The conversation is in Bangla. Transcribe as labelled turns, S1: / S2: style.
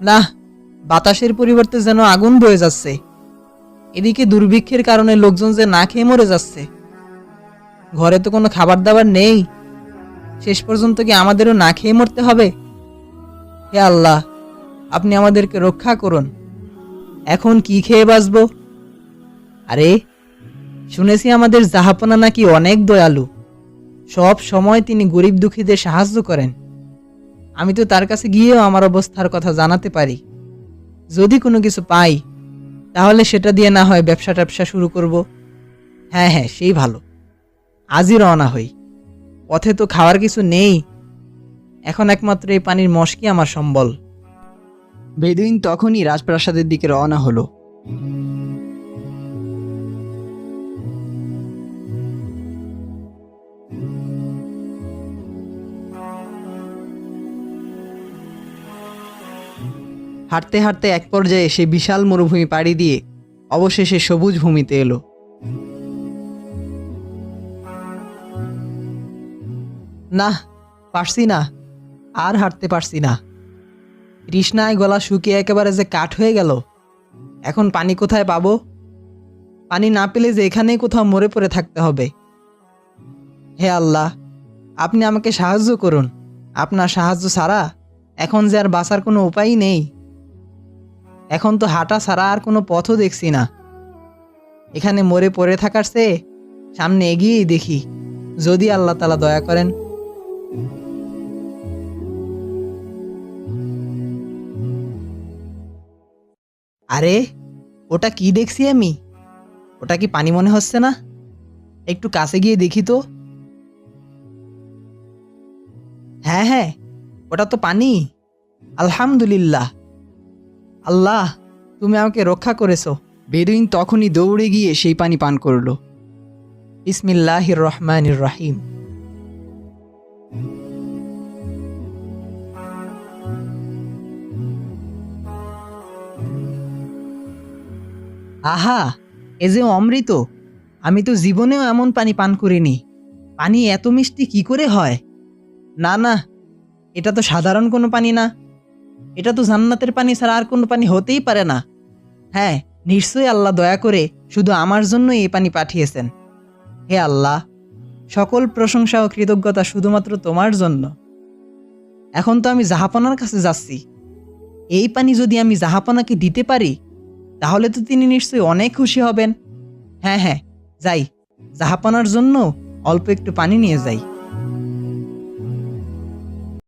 S1: না, বাতাসের পরিবর্তে যেন আগুন বয়ে যাচ্ছে। এদিকে দুর্ভিক্ষের কারণে লোকজন যে না খেয়ে মরে যাচ্ছে। ঘরে তো কোনো খাবার দাবার নেই। শেষ পর্যন্ত কি আমাদেরও না খেয়ে মরতে হবে? হে আল্লাহ, আপনি আমাদেরকে রক্ষা করুন। এখন কি খেয়ে বাঁচব? আরে, শুনেছি আমাদের জাহাপনা নাকি অনেক দয়ালু। সব সময় তিনি গরিব দুঃখীদের সাহায্য করেন। আমি তো তার কাছে গিয়েও আমার অবস্থার কথা জানাতে পারি। যদি কোনো কিছু পাই তাহলে সেটা দিয়ে না হয় ব্যবসা ট্যাবসা শুরু করব। হ্যাঁ হ্যাঁ, সেই ভালো। আজই রওনা হই। পথে তো খাওয়ার কিছু নেই। এখন একমাত্র এই পানির মশকই আমার সম্বল।
S2: বেদুইন তখনই রাজপ্রাসাদের দিকে রওনা হলো। হাঁটতে হাঁটতে এক পর্যায়ে সে বিশাল মরুভূমি পাড়ি দিয়ে অবশেষে সবুজ ভূমিতে এলো।
S1: না, পারছি না, আর হাঁটতে পারছি না। তৃষ্ণায় গলা শুকিয়ে একেবারে যে কাঠ হয়ে গেল। এখন পানি কোথায় পাবো? পানি না পেলে যে এখানেই কোথাও মরে পড়ে থাকতে হবে। হে আল্লাহ, আপনি আমাকে সাহায্য করুন। আপনার সাহায্য ছাড়া এখন যে আর বাঁচার কোনো উপায়ই নেই। এখন তো হাঁটা ছাড়া আর কোনো পথও দেখছি না। এখানে মরে পড়ে থাকার চেয়ে সামনে এগিয়েই দেখি, যদি আল্লাহ তাআলা দয়া করেন। আরে, ওটা কি দেখছি আমি? ওটা কি পানি মনে হচ্ছে না? একটু কাছে গিয়ে দেখি তো। হ্যাঁ হ্যাঁ, ওটা তো পানি। আলহামদুলিল্লাহ। আল্লাহ, তুমি আমাকে রক্ষা করেছো।
S2: বেদুইন তখনই দৌড়ে গিয়ে সেই পানি পান করলো।
S1: বিসমিল্লাহির রহমানির রহিম। আহা, এ যে অমৃত। আমি তো জীবনেও এমন পানি পান করিনি। পানি এত মিষ্টি কি করে হয়? না না, এটা তো সাধারণ কোনো পানি না। এটা তো জান্নাতের পানি ছাড়া আর কোনো পানি হতেই পারে না। হ্যাঁ, নিশ্চয়ই আল্লাহ দয়া করে শুধু আমার জন্যই এই পানি পাঠিয়েছেন। হে আল্লাহ, সকল প্রশংসা ও কৃতজ্ঞতা শুধুমাত্র তোমার জন্য। এখন তো আমি জাহাপনার কাছে যাচ্ছি। এই পানি যদি আমি জাহাপনাকে দিতে পারি তাহলে তো তিনি নিশ্চয়ই অনেক খুশি হবেন। হ্যাঁ হ্যাঁ, যাই, জাহাপনার জন্য অল্প একটু পানি নিয়ে যাই।